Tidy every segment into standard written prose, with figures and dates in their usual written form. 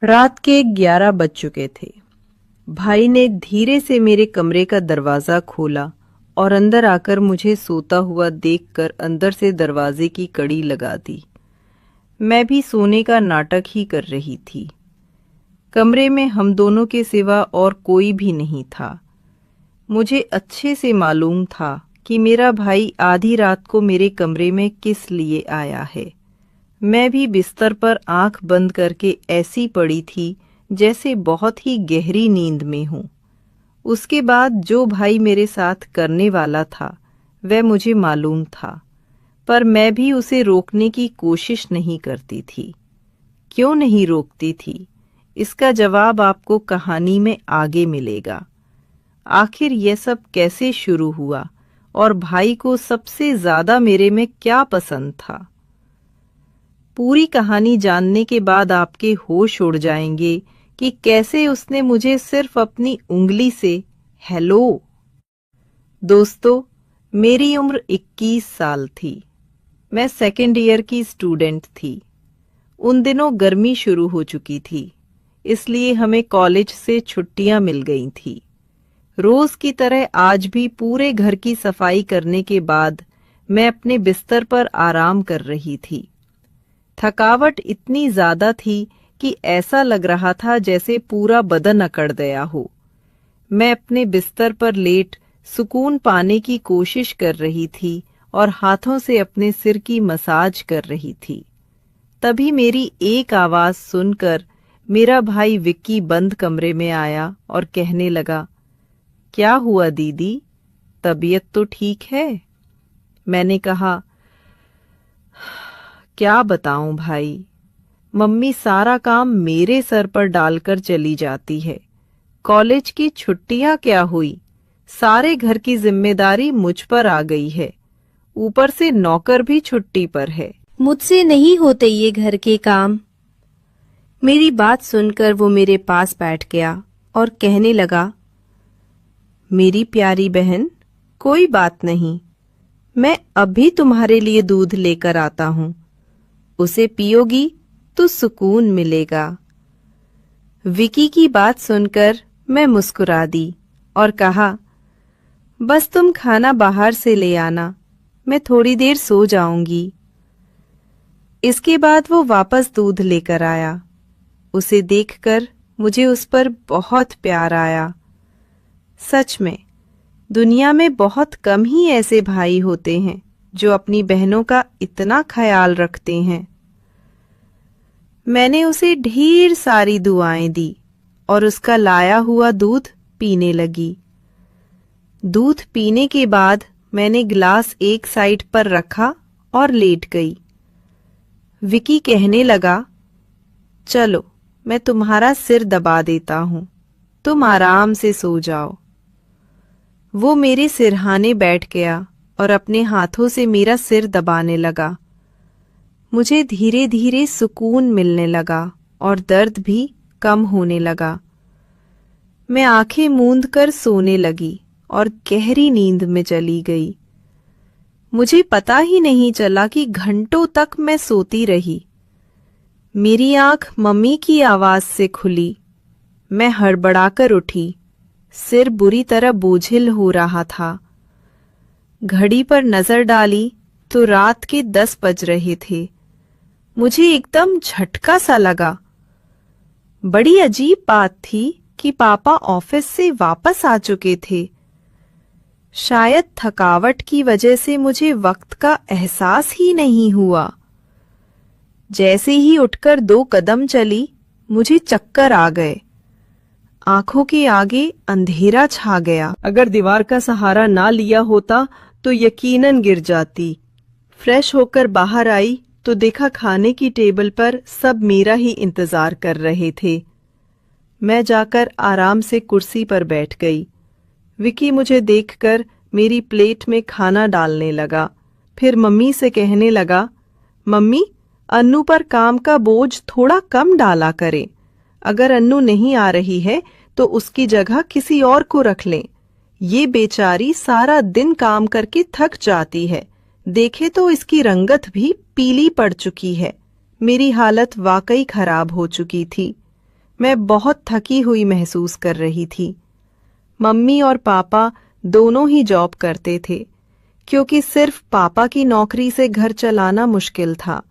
रात के 11 बज चुके थे। भाई ने धीरे से मेरे कमरे का दरवाज़ा खोला और अंदर आकर मुझे सोता हुआ देखकर अंदर से दरवाजे की कड़ी लगा दी। मैं भी सोने का नाटक ही कर रही थी। कमरे में हम दोनों के सिवा और कोई भी नहीं था। मुझे अच्छे से मालूम था कि मेरा भाई आधी रात को मेरे कमरे में किस लिए आया है। मैं भी बिस्तर पर आंख बंद करके ऐसी पड़ी थी जैसे बहुत ही गहरी नींद में हूँ। उसके बाद जो भाई मेरे साथ करने वाला था वह मुझे मालूम था, पर मैं भी उसे रोकने की कोशिश नहीं करती थी। क्यों नहीं रोकती थी, इसका जवाब आपको कहानी में आगे मिलेगा। आखिर यह सब कैसे शुरू हुआ और भाई को सबसे ज्यादा मेरे में क्या पसंद था। पूरी कहानी जानने के बाद आपके होश उड़ जाएंगे कि कैसे उसने मुझे सिर्फ अपनी उंगली से हेलो। दोस्तों, मेरी उम्र 21 साल थी। मैं सेकेंड ईयर की स्टूडेंट थी। उन दिनों गर्मी शुरू हो चुकी थी, इसलिए हमें कॉलेज से छुट्टियां मिल गई थी। रोज की तरह आज भी पूरे घर की सफाई करने के बाद मैं अपने बिस्तर पर आराम कर रही थी। थकावट इतनी ज्यादा थी कि ऐसा लग रहा था जैसे पूरा बदन अकड़ गया हो। मैं अपने बिस्तर पर लेट सुकून पाने की कोशिश कर रही थी और हाथों से अपने सिर की मसाज कर रही थी। तभी मेरी एक आवाज सुनकर मेरा भाई विक्की बंद कमरे में आया और कहने लगा, क्या हुआ दीदी, तबीयत तो ठीक है? मैंने कहा, क्या बताऊं भाई, मम्मी सारा काम मेरे सर पर डालकर चली जाती है। कॉलेज की छुट्टियां क्या हुई, सारे घर की जिम्मेदारी मुझ पर आ गई है। ऊपर से नौकर भी छुट्टी पर है। मुझसे नहीं होते ये घर के काम। मेरी बात सुनकर वो मेरे पास बैठ गया और कहने लगा, मेरी प्यारी बहन, कोई बात नहीं, मैं अभी तुम्हारे लिए दूध लेकर आता हूँ। उसे पियोगी तो सुकून मिलेगा। विकी की बात सुनकर मैं मुस्कुरा दी और कहा, बस तुम खाना बाहर से ले आना, मैं थोड़ी देर सो जाऊंगी। इसके बाद वो वापस दूध लेकर आया। उसे देखकर मुझे उस पर बहुत प्यार आया। सच में दुनिया में बहुत कम ही ऐसे भाई होते हैं जो अपनी बहनों का इतना ख्याल रखते हैं। मैंने उसे ढेर सारी दुआएं दी और उसका लाया हुआ दूध पीने लगी। दूध पीने के बाद मैंने गिलास एक साइड पर रखा और लेट गई। विकी कहने लगा, चलो मैं तुम्हारा सिर दबा देता हूँ, तुम आराम से सो जाओ। वो मेरे सिरहाने बैठ गया और अपने हाथों से मेरा सिर दबाने लगा। मुझे धीरे धीरे सुकून मिलने लगा और दर्द भी कम होने लगा। मैं आंखें मूंद कर सोने लगी और गहरी नींद में चली गई। मुझे पता ही नहीं चला कि घंटों तक मैं सोती रही। मेरी आंख मम्मी की आवाज से खुली। मैं हड़बड़ाकर उठी। सिर बुरी तरह बोझिल हो रहा था। घड़ी पर नजर डाली तो रात के 10 बज रहे थे। मुझे एकदम झटका सा लगा। बड़ी अजीब बात थी कि पापा ऑफिस से वापस आ चुके थे। शायद थकावट की वजह से मुझे वक्त का एहसास ही नहीं हुआ। जैसे ही उठकर 2 कदम चली, मुझे चक्कर आ गए। आंखों के आगे अंधेरा छा गया। अगर दीवार का सहारा ना लिया होता तो यकीनन गिर जाती। फ्रेश होकर बाहर आई तो देखा खाने की टेबल पर सब मेरा ही इंतजार कर रहे थे। मैं जाकर आराम से कुर्सी पर बैठ गई। विकी मुझे देखकर मेरी प्लेट में खाना डालने लगा। फिर मम्मी से कहने लगा, मम्मी, अन्नू पर काम का बोझ थोड़ा कम डाला करें। अगर अन्नू नहीं आ रही है तो उसकी जगह किसी और को रख लें। ये बेचारी सारा दिन काम करके थक जाती है। देखे तो इसकी रंगत भी पीली पड़ चुकी है। मेरी हालत वाकई खराब हो चुकी थी। मैं बहुत थकी हुई महसूस कर रही थी। मम्मी और पापा दोनों ही जॉब करते थे, क्योंकि सिर्फ पापा की नौकरी से घर चलाना मुश्किल था।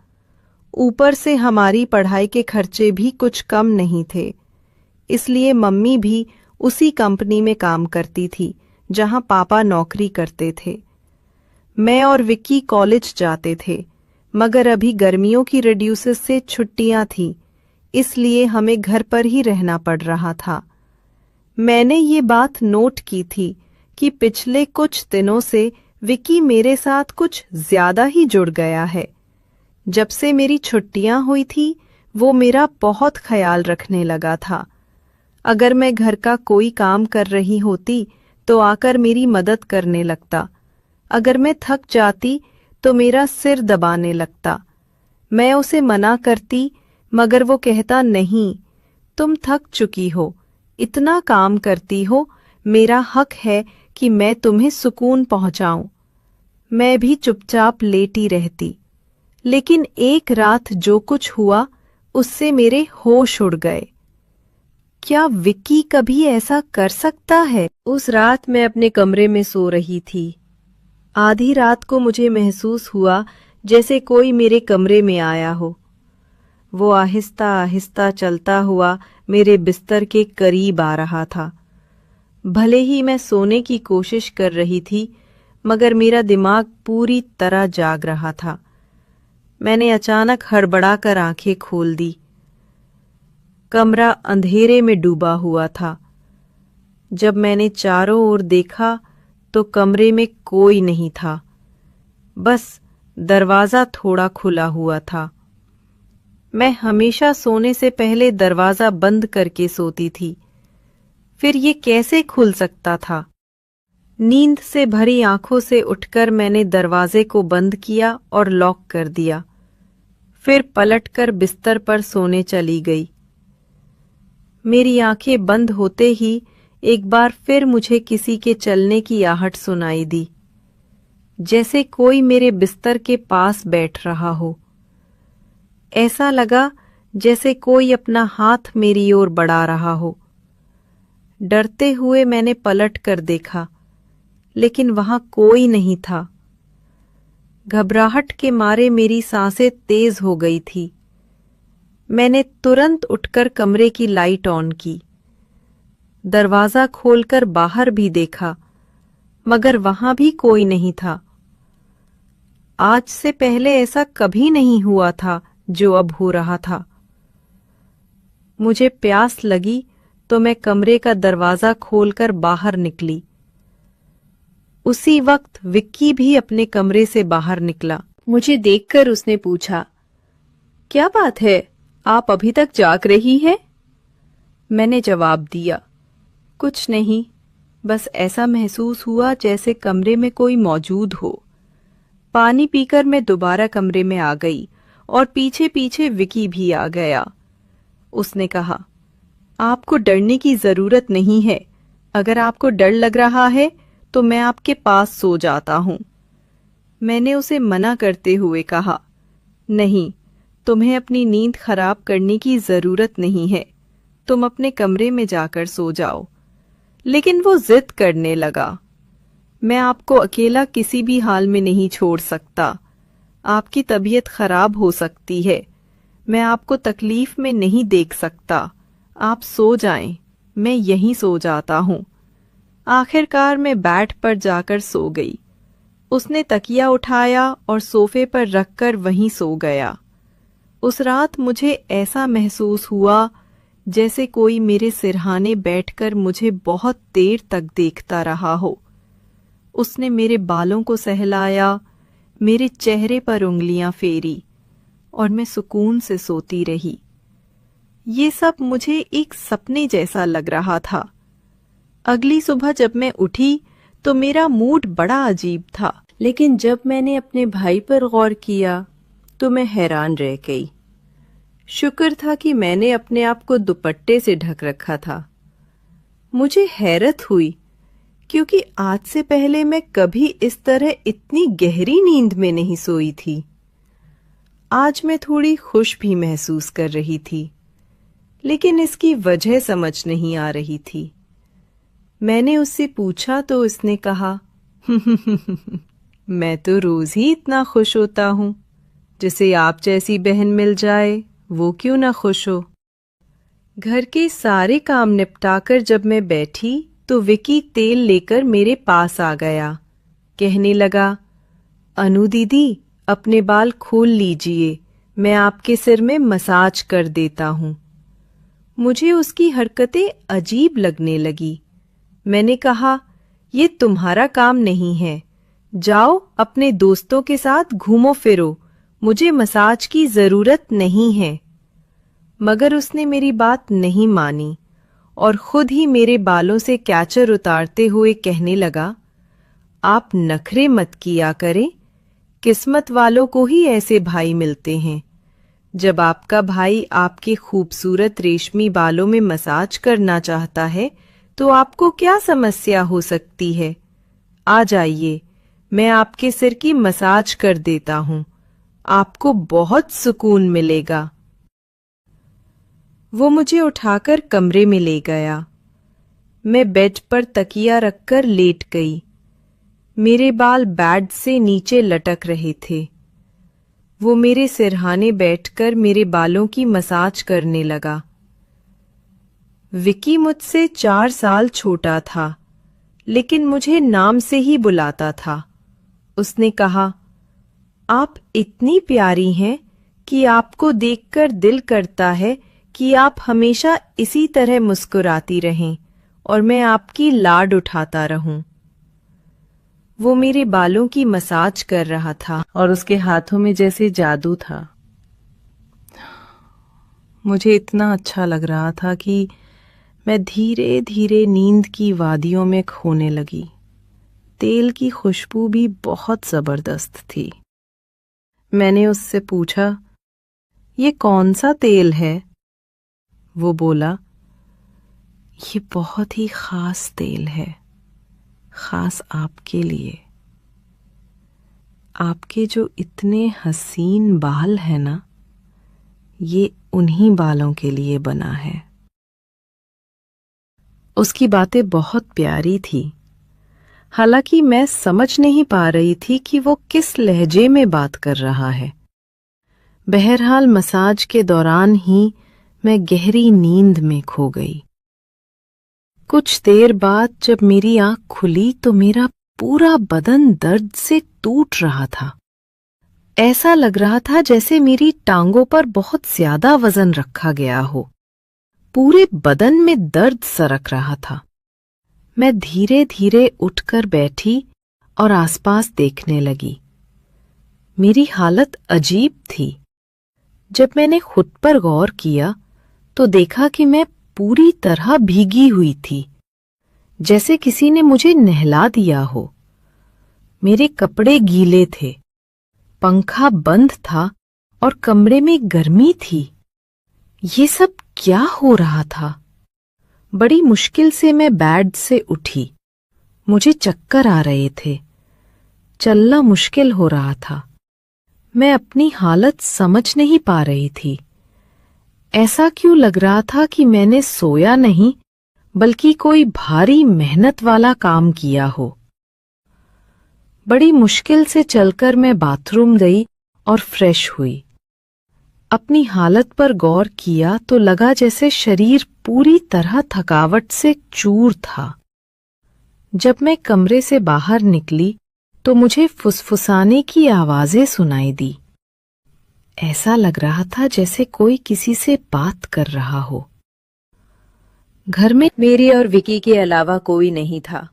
ऊपर से हमारी पढ़ाई के खर्चे भी कुछ कम नहीं थे, इसलिए मम्मी भी उसी कंपनी में काम करती थी जहां पापा नौकरी करते थे। मैं और विक्की कॉलेज जाते थे, मगर अभी गर्मियों की रिड्यूसेस से छुट्टियां थीं, इसलिए हमें घर पर ही रहना पड़ रहा था। मैंने ये बात नोट की थी कि पिछले कुछ दिनों से विक्की मेरे साथ कुछ ज्यादा ही जुड़ गया है। जब से मेरी छुट्टियां हुई थी, वो मेरा बहुत ख्याल रखने लगा था। अगर मैं घर का कोई काम कर रही होती तो आकर मेरी मदद करने लगता। अगर मैं थक जाती तो मेरा सिर दबाने लगता। मैं उसे मना करती, मगर वो कहता, नहीं, तुम थक चुकी हो, इतना काम करती हो, मेरा हक है कि मैं तुम्हें सुकून पहुंचाऊं। मैं भी चुपचाप लेटी रहती। लेकिन एक रात जो कुछ हुआ उससे मेरे होश उड़ गए। क्या विक्की कभी ऐसा कर सकता है? उस रात मैं अपने कमरे में सो रही थी। आधी रात को मुझे महसूस हुआ जैसे कोई मेरे कमरे में आया हो। वो आहिस्ता आहिस्ता चलता हुआ मेरे बिस्तर के करीब आ रहा था। भले ही मैं सोने की कोशिश कर रही थी, मगर मेरा दिमाग पूरी तरह जाग रहा था। मैंने अचानक हड़बड़ाकर आंखें खोल दी। कमरा अंधेरे में डूबा हुआ था। जब मैंने चारों ओर देखा तो कमरे में कोई नहीं था, बस दरवाजा थोड़ा खुला हुआ था। मैं हमेशा सोने से पहले दरवाजा बंद करके सोती थी, फिर ये कैसे खुल सकता था? नींद से भरी आंखों से उठकर मैंने दरवाजे को बंद किया और लॉक कर दिया। फिर पलटकर बिस्तर पर सोने चली गई। मेरी आंखें बंद होते ही एक बार फिर मुझे किसी के चलने की आहट सुनाई दी, जैसे कोई मेरे बिस्तर के पास बैठ रहा हो। ऐसा लगा जैसे कोई अपना हाथ मेरी ओर बढ़ा रहा हो। डरते हुए मैंने पलट कर देखा, लेकिन वहां कोई नहीं था। घबराहट के मारे मेरी सांसें तेज हो गई थी। मैंने तुरंत उठकर कमरे की लाइट ऑन की। दरवाजा खोलकर बाहर भी देखा, मगर वहां भी कोई नहीं था। आज से पहले ऐसा कभी नहीं हुआ था जो अब हो रहा था। मुझे प्यास लगी तो मैं कमरे का दरवाजा खोलकर बाहर निकली। उसी वक्त विक्की भी अपने कमरे से बाहर निकला। मुझे देखकर उसने पूछा, क्या बात है, आप अभी तक जाग रही हैं? मैंने जवाब दिया, कुछ नहीं, बस ऐसा महसूस हुआ जैसे कमरे में कोई मौजूद हो। पानी पीकर मैं दोबारा कमरे में आ गई और पीछे पीछे विक्की भी आ गया। उसने कहा, आपको डरने की जरूरत नहीं है। अगर आपको डर लग रहा है तो मैं आपके पास सो जाता हूं। मैंने उसे मना करते हुए कहा, नहीं, तुम्हें अपनी नींद खराब करने की जरूरत नहीं है, तुम अपने कमरे में जाकर सो जाओ। लेकिन वो जिद करने लगा, मैं आपको अकेला किसी भी हाल में नहीं छोड़ सकता। आपकी तबीयत खराब हो सकती है, मैं आपको तकलीफ में नहीं देख सकता। आप सो जाएं, मैं यहीं सो जाता हूं। आखिरकार मैं बेड पर जाकर सो गई। उसने तकिया उठाया और सोफे पर रखकर वहीं सो गया। उस रात मुझे ऐसा महसूस हुआ जैसे कोई मेरे सिरहाने बैठकर मुझे बहुत देर तक देखता रहा हो। उसने मेरे बालों को सहलाया, मेरे चेहरे पर उंगलियां फेरी और मैं सुकून से सोती रही। ये सब मुझे एक सपने जैसा लग रहा था। अगली सुबह जब मैं उठी तो मेरा मूड बड़ा अजीब था, लेकिन जब मैंने अपने भाई पर गौर किया तो मैं हैरान रह गई। शुक्र था कि मैंने अपने आप को दुपट्टे से ढक रखा था। मुझे हैरत हुई, क्योंकि आज से पहले मैं कभी इस तरह इतनी गहरी नींद में नहीं सोई थी। आज मैं थोड़ी खुश भी महसूस कर रही थी। लेकिन इसकी वजह समझ नहीं आ रही थी। मैंने उससे पूछा तो उसने कहा, मैं तो रोज ही इतना खुश होता हूँ। जिसे आप जैसी बहन मिल जाए वो क्यों ना खुश हो। घर के सारे काम निपटाकर जब मैं बैठी तो विकी तेल लेकर मेरे पास आ गया। कहने लगा, अनु दीदी, अपने बाल खोल लीजिए, मैं आपके सिर में मसाज कर देता हूँ। मुझे उसकी हरकतें अजीब लगने लगी। मैंने कहा, ये तुम्हारा काम नहीं है, जाओ अपने दोस्तों के साथ घूमो फिरो, मुझे मसाज की जरूरत नहीं है। मगर उसने मेरी बात नहीं मानी और खुद ही मेरे बालों से कैचर उतारते हुए कहने लगा, आप नखरे मत किया करें, किस्मत वालों को ही ऐसे भाई मिलते हैं। जब आपका भाई आपके खूबसूरत रेशमी बालों में मसाज करना चाहता है तो आपको क्या समस्या हो सकती है। आ जाइए, मैं आपके सिर की मसाज कर देता हूँ, आपको बहुत सुकून मिलेगा। वो मुझे उठाकर कमरे में ले गया। मैं बेड पर तकिया रखकर लेट गई। मेरे बाल बेड से नीचे लटक रहे थे। वो मेरे सिरहाने बैठकर मेरे बालों की मसाज करने लगा। विकी मुझसे 4 साल छोटा था, लेकिन मुझे नाम से ही बुलाता था। उसने कहा, आप इतनी प्यारी हैं कि आपको देखकर दिल करता है कि आप हमेशा इसी तरह मुस्कुराती रहें और मैं आपकी लाड उठाता रहूं। वो मेरे बालों की मसाज कर रहा था और उसके हाथों में जैसे जादू था। मुझे इतना अच्छा लग रहा था कि मैं धीरे धीरे नींद की वादियों में खोने लगी। तेल की खुशबू भी बहुत जबरदस्त थी। मैंने उससे पूछा, ये कौन सा तेल है? वो बोला, ये बहुत ही खास तेल है, खास आपके लिए। आपके जो इतने हसीन बाल हैं ना, ये उन्हीं बालों के लिए बना है। उसकी बातें बहुत प्यारी थी। हालांकि मैं समझ नहीं पा रही थी कि वो किस लहजे में बात कर रहा है। बहरहाल मसाज के दौरान ही मैं गहरी नींद में खो गई। कुछ देर बाद जब मेरी आंख खुली तो मेरा पूरा बदन दर्द से टूट रहा था। ऐसा लग रहा था जैसे मेरी टांगों पर बहुत ज्यादा वजन रखा गया हो। पूरे बदन में दर्द सरक रहा था। मैं धीरे धीरे उठकर बैठी और आसपास देखने लगी। मेरी हालत अजीब थी। जब मैंने खुद पर गौर किया तो देखा कि मैं पूरी तरह भीगी हुई थी, जैसे किसी ने मुझे नहला दिया हो। मेरे कपड़े गीले थे, पंखा बंद था और कमरे में गर्मी थी। ये सब क्या हो रहा था? बड़ी मुश्किल से मैं बेड से उठी। मुझे चक्कर आ रहे थे। चलना मुश्किल हो रहा था। मैं अपनी हालत समझ नहीं पा रही थी। ऐसा क्यों लग रहा था कि मैंने सोया नहीं, बल्कि कोई भारी मेहनत वाला काम किया हो। बड़ी मुश्किल से चलकर मैं बाथरूम गई और फ्रेश हुई। अपनी हालत पर गौर किया तो लगा जैसे शरीर पूरी तरह थकावट से चूर था। जब मैं कमरे से बाहर निकली तो मुझे फुसफुसाने की आवाजें सुनाई दी। ऐसा लग रहा था जैसे कोई किसी से बात कर रहा हो। घर में मेरी और विकी के अलावा कोई नहीं था।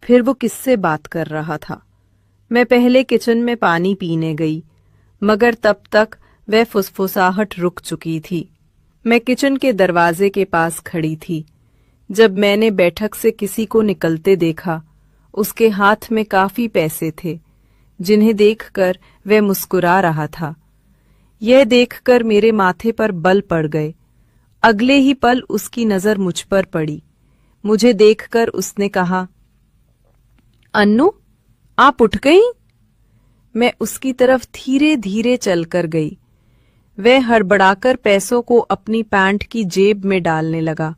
फिर वो किससे बात कर रहा था? मैं पहले किचन में पानी पीने गई, मगर तब तक वह फुसफुसाहट रुक चुकी थी। मैं किचन के दरवाजे के पास खड़ी थी जब मैंने बैठक से किसी को निकलते देखा। उसके हाथ में काफी पैसे थे, जिन्हें देखकर वह मुस्कुरा रहा था। यह देखकर मेरे माथे पर बल पड़ गए। अगले ही पल उसकी नजर मुझ पर पड़ी। मुझे देखकर उसने कहा, अन्नू, आप उठ गई? मैं उसकी तरफ धीरे धीरे चलकर गई। वह हड़बड़ाकर पैसों को अपनी पैंट की जेब में डालने लगा,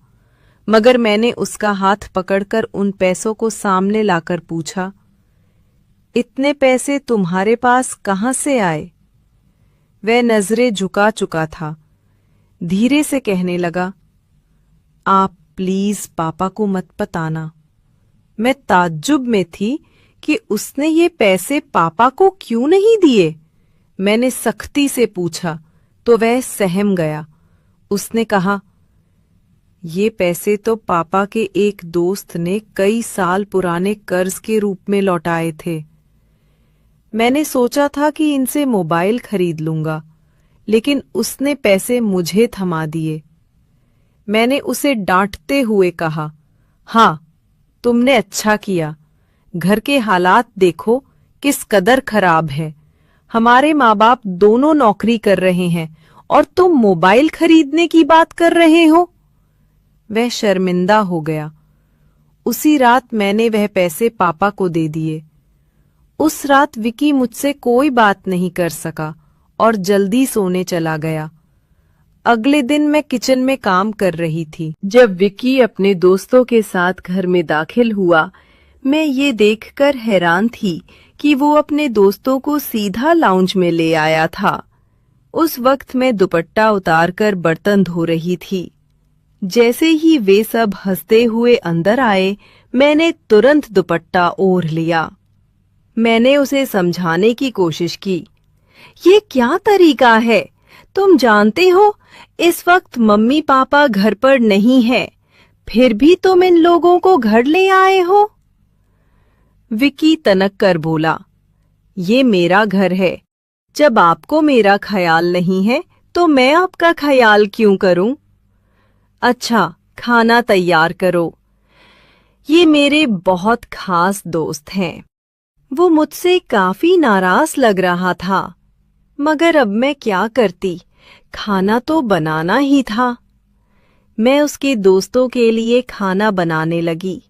मगर मैंने उसका हाथ पकड़कर उन पैसों को सामने लाकर पूछा, इतने पैसे तुम्हारे पास कहाँ से आए? वह नजरें झुका चुका था। धीरे से कहने लगा, आप प्लीज पापा को मत बताना। मैं ताज्जुब में थी कि उसने ये पैसे पापा को क्यों नहीं दिए। मैंने सख्ती से पूछा तो वह सहम गया। उसने कहा, ये पैसे तो पापा के एक दोस्त ने कई साल पुराने कर्ज के रूप में लौटाए थे। मैंने सोचा था कि इनसे मोबाइल खरीद लूंगा, लेकिन उसने पैसे मुझे थमा दिए। मैंने उसे डांटते हुए कहा, हाँ, तुमने अच्छा किया। घर के हालात देखो किस कदर खराब है। हमारे माँ बाप दोनों नौकरी कर रहे हैं और तुम मोबाइल खरीदने की बात कर रहे हो। वह शर्मिंदा हो गया। उसी रात मैंने वह पैसे पापा को दे दिए। उस रात विकी मुझसे कोई बात नहीं कर सका और जल्दी सोने चला गया। अगले दिन मैं किचन में काम कर रही थी। जब विकी अपने दोस्तों के साथ घर में दाखिल हुआ, मैं ये देखकर हैरान थी कि वो अपने दोस्तों को सीधा लाउंज में ले आया था। उस वक्त मैं दुपट्टा उतारकर बर्तन धो रही थी। जैसे ही वे सब हंसते हुए अंदर आए, मैंने तुरंत दुपट्टा ओढ़ लिया। मैंने उसे समझाने की कोशिश की, ये क्या तरीका है? तुम जानते हो इस वक्त मम्मी पापा घर पर नहीं है, फिर भी तुम इन लोगों को घर ले आए हो। विकी तनक कर बोला, ये मेरा घर है। जब आपको मेरा ख्याल नहीं है तो मैं आपका ख्याल क्यों करूं? अच्छा, खाना तैयार करो। ये मेरे बहुत खास दोस्त हैं। वो मुझसे काफी नाराज लग रहा था, मगर अब मैं क्या करती? खाना तो बनाना ही था। मैं उसके दोस्तों के लिए खाना बनाने लगी।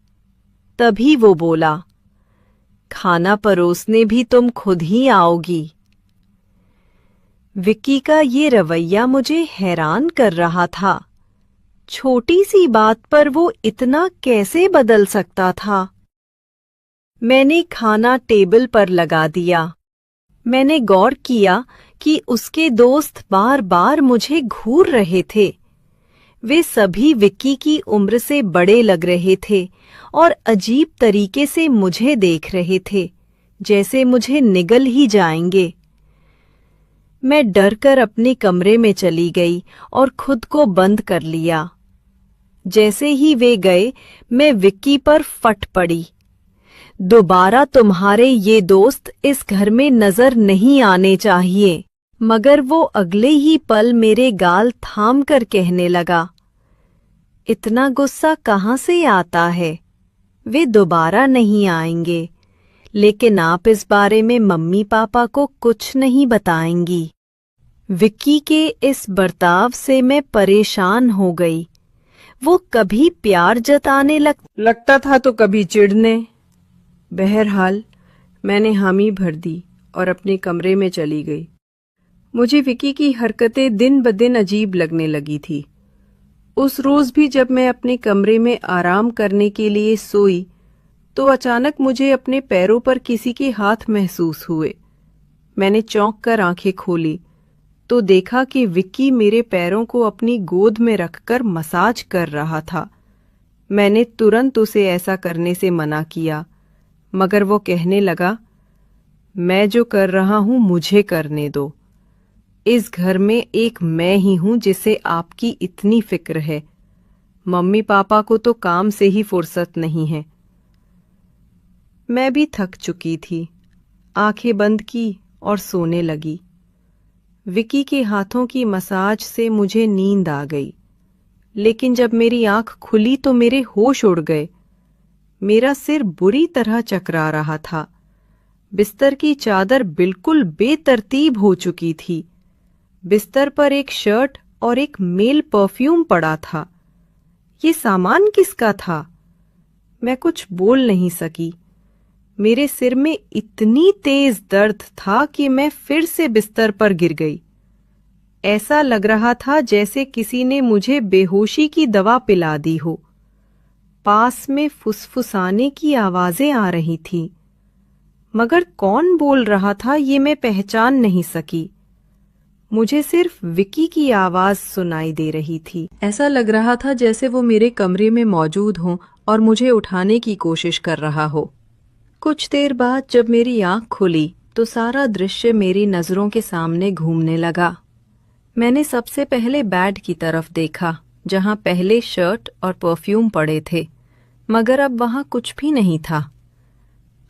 तभी वो बोला, खाना परोसने भी तुम खुद ही आओगी। विक्की का ये रवैया मुझे हैरान कर रहा था। छोटी सी बात पर वो इतना कैसे बदल सकता था? मैंने खाना टेबल पर लगा दिया। मैंने गौर किया कि उसके दोस्त बार बार मुझे घूर रहे थे। वे सभी विक्की की उम्र से बड़े लग रहे थे और अजीब तरीके से मुझे देख रहे थे, जैसे मुझे निगल ही जाएंगे। मैं डरकर अपने कमरे में चली गई और खुद को बंद कर लिया। जैसे ही वे गए, मैं विक्की पर फट पड़ी। दोबारा तुम्हारे ये दोस्त इस घर में नजर नहीं आने चाहिए। मगर वो अगले ही पल मेरे गाल थाम कर कहने लगा, इतना गुस्सा कहाँ से आता है? वे दोबारा नहीं आएंगे, लेकिन आप इस बारे में मम्मी पापा को कुछ नहीं बताएंगी। विक्की के इस बर्ताव से मैं परेशान हो गई। वो कभी प्यार जताने लगता था तो कभी चिढ़ने। बहरहाल मैंने हामी भर दी और अपने कमरे में चली गई। मुझे विक्की की हरकतें दिन ब दिन अजीब लगने लगी थी। उस रोज भी जब मैं अपने कमरे में आराम करने के लिए सोई, तो अचानक मुझे अपने पैरों पर किसी के हाथ महसूस हुए। मैंने चौंक कर आंखें खोली तो देखा कि विक्की मेरे पैरों को अपनी गोद में रखकर मसाज कर रहा था। मैंने तुरंत उसे ऐसा करने से मना किया, मगर वो कहने लगा, मैं जो कर रहा हूं मुझे करने दो। इस घर में एक मैं ही हूं जिसे आपकी इतनी फिक्र है। मम्मी पापा को तो काम से ही फुर्सत नहीं है। मैं भी थक चुकी थी, आंखें बंद की और सोने लगी। विक्की के हाथों की मसाज से मुझे नींद आ गई, लेकिन जब मेरी आंख खुली तो मेरे होश उड़ गए। मेरा सिर बुरी तरह चकरा रहा था। बिस्तर की चादर बिल्कुल बेतरतीब हो चुकी थी। बिस्तर पर एक शर्ट और एक मेल परफ्यूम पड़ा था। ये सामान किसका था? मैं कुछ बोल नहीं सकी। मेरे सिर में इतनी तेज दर्द था कि मैं फिर से बिस्तर पर गिर गई। ऐसा लग रहा था जैसे किसी ने मुझे बेहोशी की दवा पिला दी हो। पास में फुसफुसाने की आवाजें आ रही थी, मगर कौन बोल रहा था ये मैं पहचान नहीं सकी। मुझे सिर्फ विकी की आवाज सुनाई दे रही थी। ऐसा लग रहा था जैसे वो मेरे कमरे में मौजूद हो और मुझे उठाने की कोशिश कर रहा हो। कुछ देर बाद जब मेरी आंख खुली तो सारा दृश्य मेरी नजरों के सामने घूमने लगा। मैंने सबसे पहले बेड की तरफ देखा, जहां पहले शर्ट और परफ्यूम पड़े थे, मगर अब वहां कुछ भी नहीं था।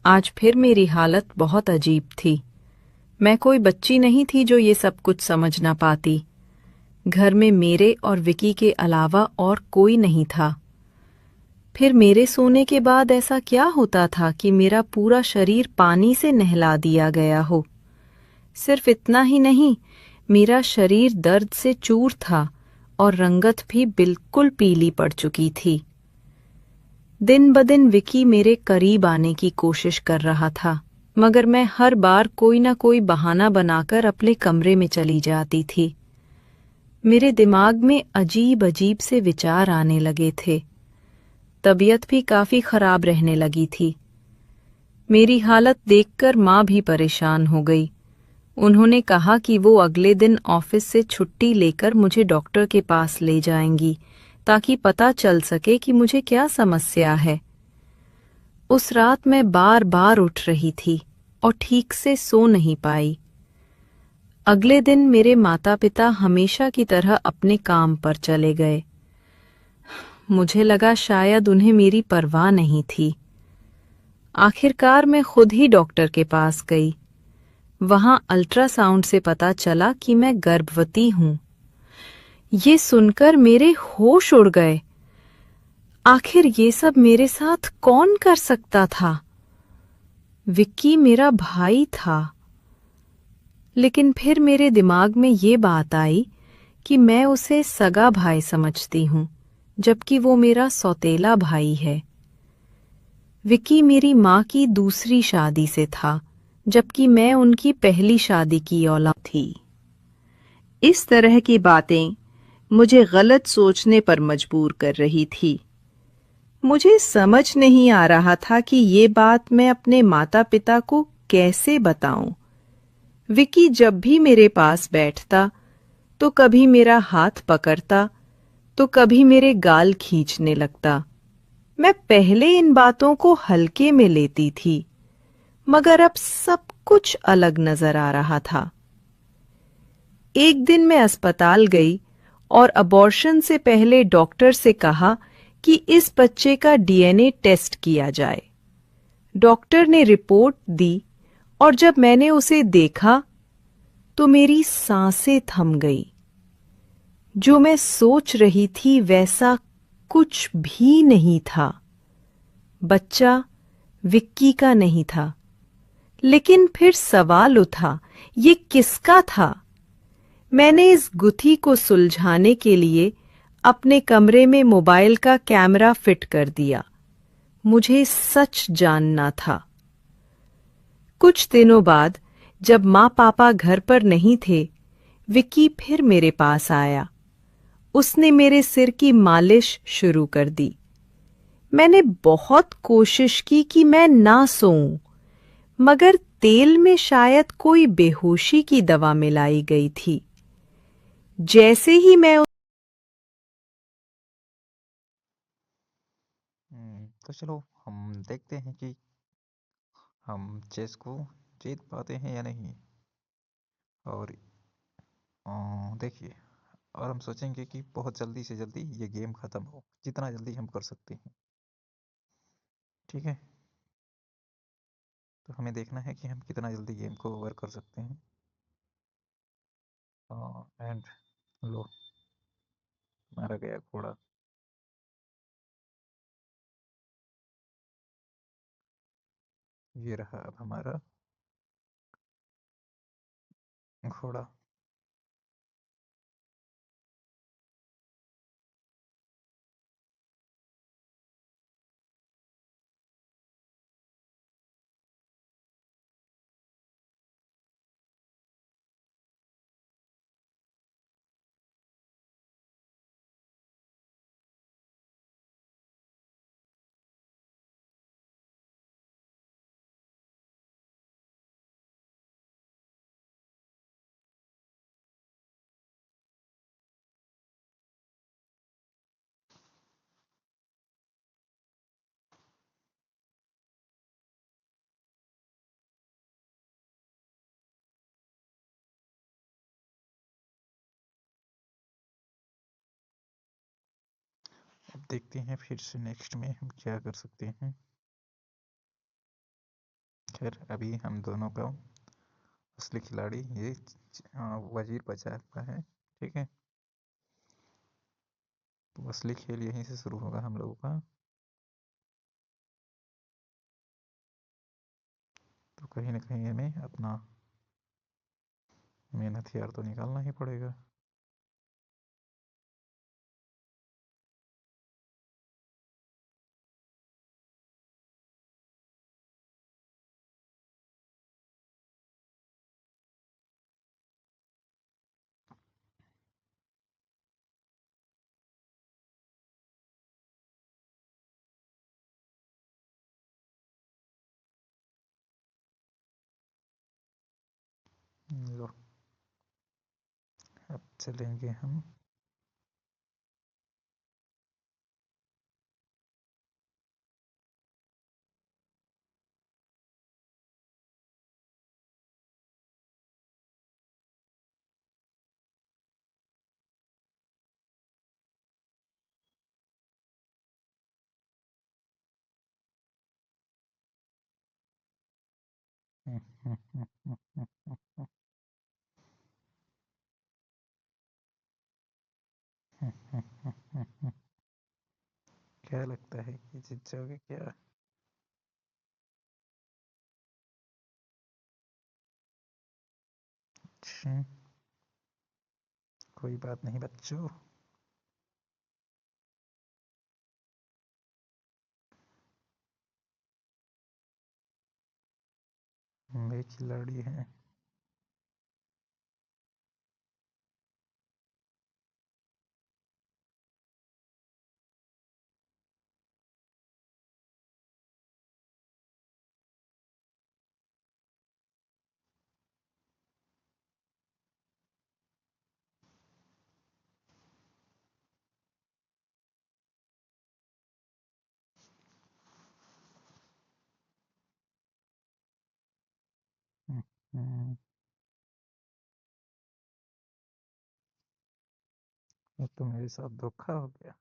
आज फिर मेरी हालत बहुत अजीब थी। मैं कोई बच्ची नहीं थी जो ये सब कुछ समझ ना पाती। घर में मेरे और विकी के अलावा और कोई नहीं था। फिर मेरे सोने के बाद ऐसा क्या होता था कि मेरा पूरा शरीर पानी से नहला दिया गया हो। सिर्फ इतना ही नहीं, मेरा शरीर दर्द से चूर था और रंगत भी बिल्कुल पीली पड़ चुकी थी। दिन ब दिन विकी मेरे करीब आने की कोशिश कर रहा था, मगर मैं हर बार कोई ना कोई बहाना बनाकर अपने कमरे में चली जाती थी। मेरे दिमाग में अजीब अजीब से विचार आने लगे थे। तबीयत भी काफी खराब रहने लगी थी। मेरी हालत देखकर माँ भी परेशान हो गई। उन्होंने कहा कि वो अगले दिन ऑफिस से छुट्टी लेकर मुझे डॉक्टर के पास ले जाएंगी, ताकि पता चल सके कि मुझे क्या समस्या है। उस रात मैं बार बार उठ रही थी और ठीक से सो नहीं पाई। अगले दिन मेरे माता पिता हमेशा की तरह अपने काम पर चले गए। मुझे लगा शायद उन्हें मेरी परवाह नहीं थी। आखिरकार मैं खुद ही डॉक्टर के पास गई। वहां अल्ट्रासाउंड से पता चला कि मैं गर्भवती हूं। ये सुनकर मेरे होश उड़ गए। आखिर ये सब मेरे साथ कौन कर सकता था? विक्की मेरा भाई था, लेकिन फिर मेरे दिमाग में ये बात आई कि मैं उसे सगा भाई समझती हूँ, जबकि वो मेरा सौतेला भाई है। विक्की मेरी माँ की दूसरी शादी से था, जबकि मैं उनकी पहली शादी की औलाद थी। इस तरह की बातें मुझे गलत सोचने पर मजबूर कर रही थी। मुझे समझ नहीं आ रहा था कि ये बात मैं अपने माता पिता को कैसे बताऊं। विकी जब भी मेरे पास बैठता तो कभी मेरा हाथ पकड़ता तो कभी मेरे गाल खींचने लगता। मैं पहले इन बातों को हल्के में लेती थी, मगर अब सब कुछ अलग नजर आ रहा था। एक दिन मैं अस्पताल गई और अबॉर्शन से पहले डॉक्टर से कहा कि इस बच्चे का डीएनए टेस्ट किया जाए। डॉक्टर ने रिपोर्ट दी और जब मैंने उसे देखा तो मेरी सांसें थम गई। जो मैं सोच रही थी वैसा कुछ भी नहीं था। बच्चा विक्की का नहीं था, लेकिन फिर सवाल उठा, ये किसका था? मैंने इस गुत्थी को सुलझाने के लिए अपने कमरे में मोबाइल का कैमरा फिट कर दिया। मुझे सच जानना था। कुछ दिनों बाद जब माँ पापा घर पर नहीं थे, विक्की फिर मेरे पास आया। उसने मेरे सिर की मालिश शुरू कर दी। मैंने बहुत कोशिश की कि मैं ना सोऊं, मगर तेल में शायद कोई बेहोशी की दवा मिलाई गई थी। जैसे ही मैं तो चलो हम देखते हैं कि हम चेस को जीत पाते हैं या नहीं। और देखिए, और हम सोचेंगे कि बहुत जल्दी से जल्दी ये गेम ख़त्म हो, जितना जल्दी हम कर सकते हैं। ठीक है, तो हमें देखना है कि हम कितना जल्दी गेम को ओवर कर सकते हैं। एंड लो, मारा गया घोड़ा। ये रहा अब हमारा घोड़ा। अब देखते हैं फिर से नेक्स्ट में हम क्या कर सकते हैं। खैर अभी हम दोनों का असली खिलाड़ी ये वजीर बाजार का है। ठीक है, तो असली खेल यहीं से शुरू होगा हम लोगों का। तो कहीं ना कहीं हमें अपना मेन हथियार तो निकालना ही पड़ेगा। लो, अब चलेंगे हम। क्या लगता है कि जीत जाओगे क्या? अच्छा, कोई बात नहीं बच्चों। वे खिलाड़ी हैं। हम्म, ये तो मेरे साथ धोखा हो गया।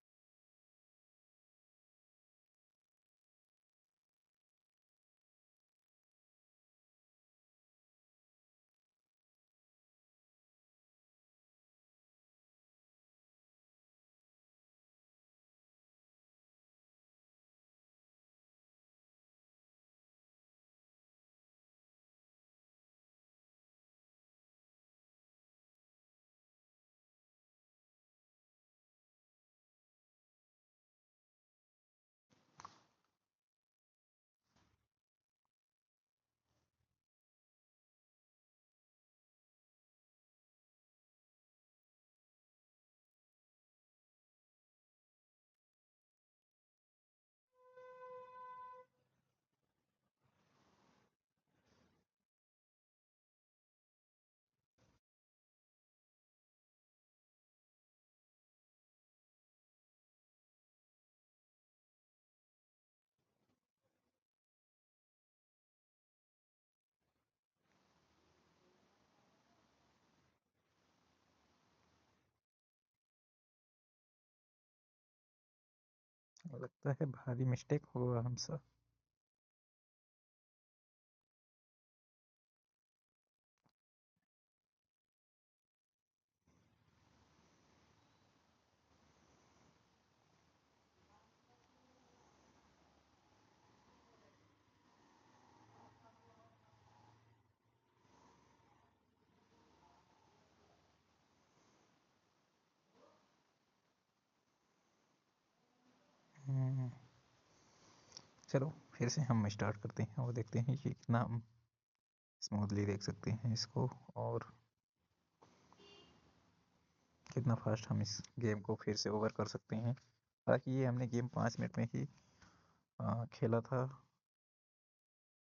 लगता है भारी मिस्टेक हुआ हमसे। हम्म, चलो फिर से हम स्टार्ट करते हैं और देखते हैं कि कितना हम स्मूथली देख सकते हैं इसको, और कितना फास्ट हम इस गेम को फिर से ओवर कर सकते हैं। हालांकि ये हमने गेम 5 मिनट में ही खेला था,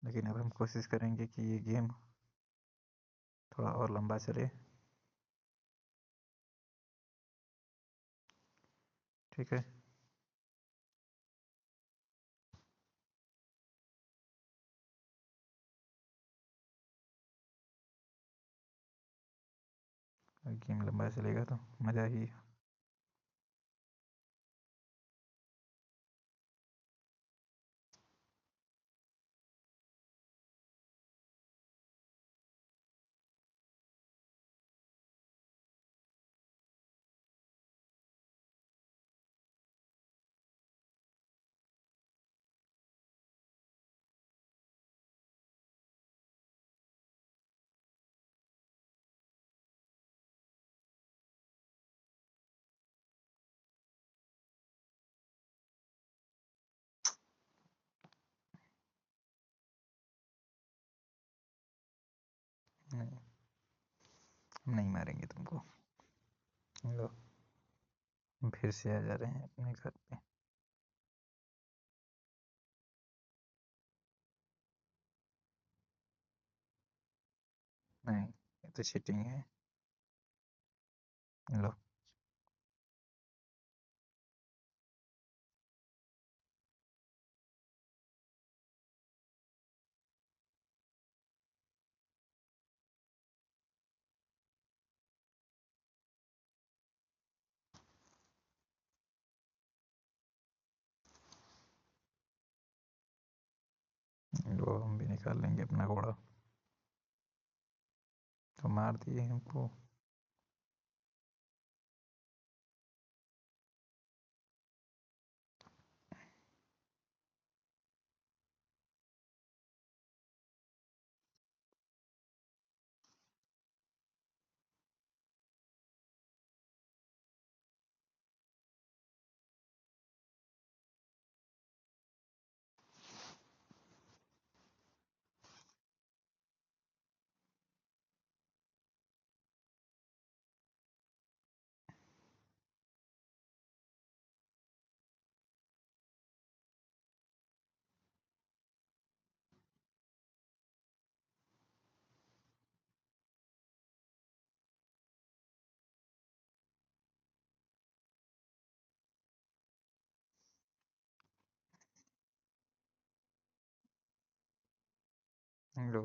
लेकिन अब हम कोशिश करेंगे कि ये गेम थोड़ा और लंबा चले। ठीक है, गेम लंबा चलेगा तो मज़ा ही नहीं, हम नहीं मारेंगे तुमको। लो, हम फिर से आ जा रहे हैं अपने घर पे। नहीं, ये तो चीटिंग है। लो। लो, हम भी निकाल लेंगे अपना घोड़ा। तो मार दिए हमको। लो।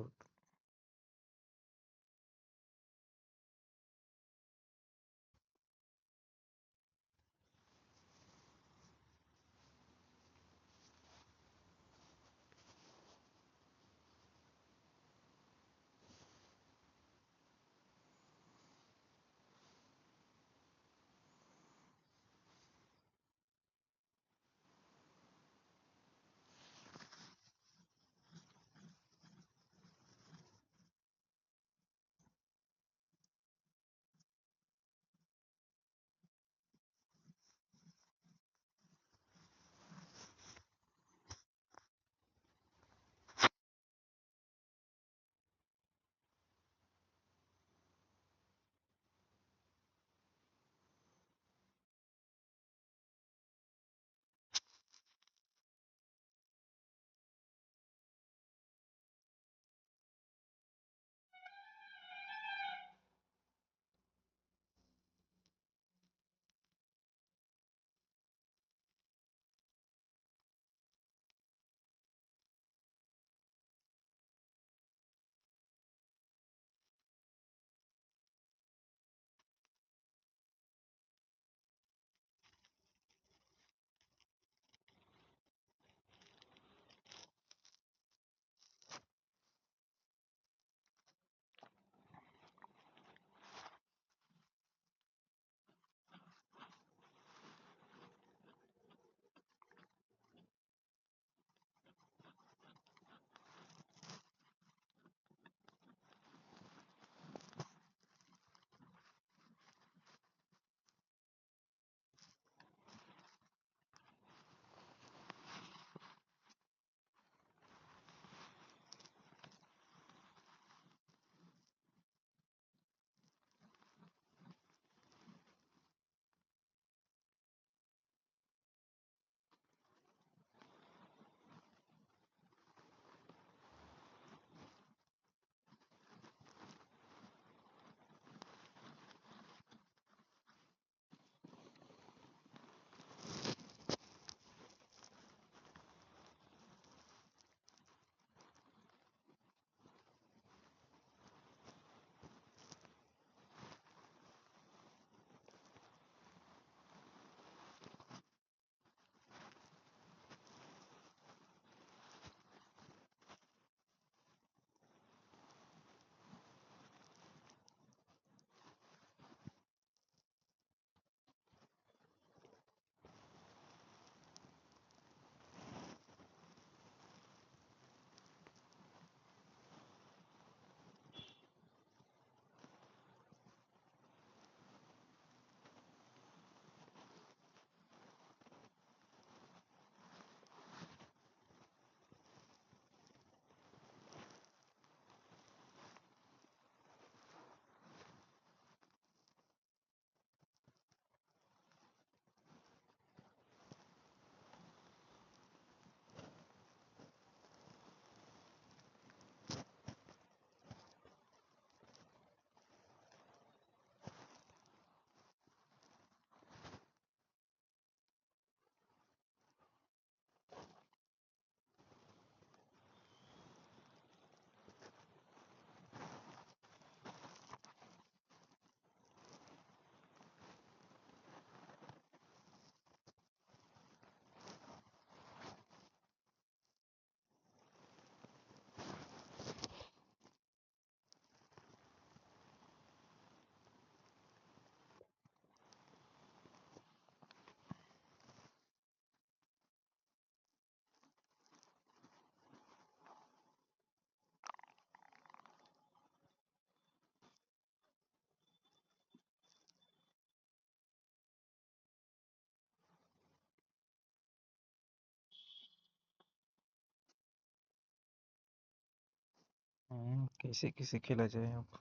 कैसे कैसे खेला जाए अब?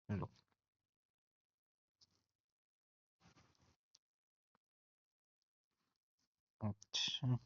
लो। अच्छा।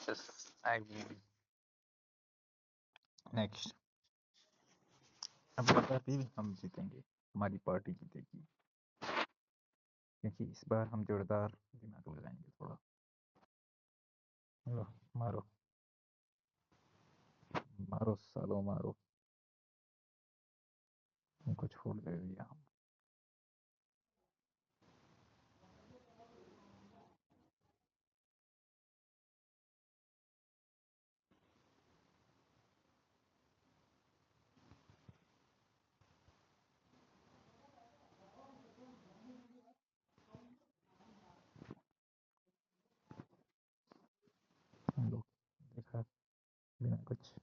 Yes, I mean, next. अब लगा भी हम जीतेंगे, हमारी पार्टी जीतेगी, क्योंकि इस बार हम जोरदार दिमाग लगाएंगे थोड़ा। लो, मारो मारो सालो मारो। उनको छोड़ दे दिया हम लोग। देखा, बिना कुछ।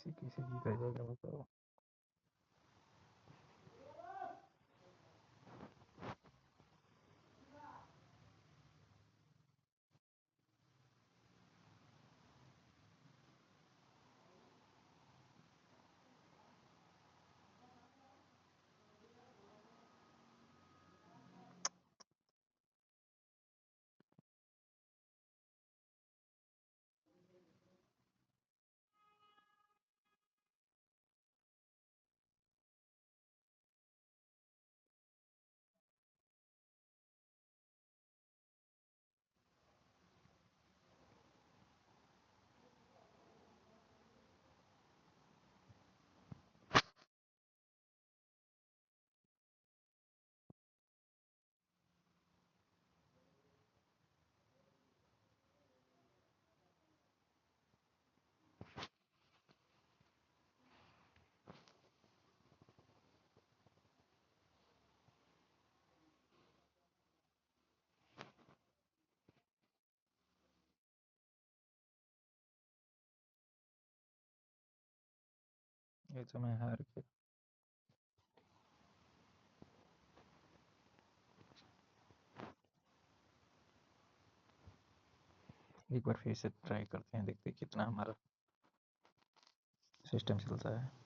ऐसी कैसी चीज आ जाएगा बताओ। ये तो मैं हार गया। एक बार फिर से ट्राई करते हैं, देखते हैं कितना हमारा सिस्टम चलता है।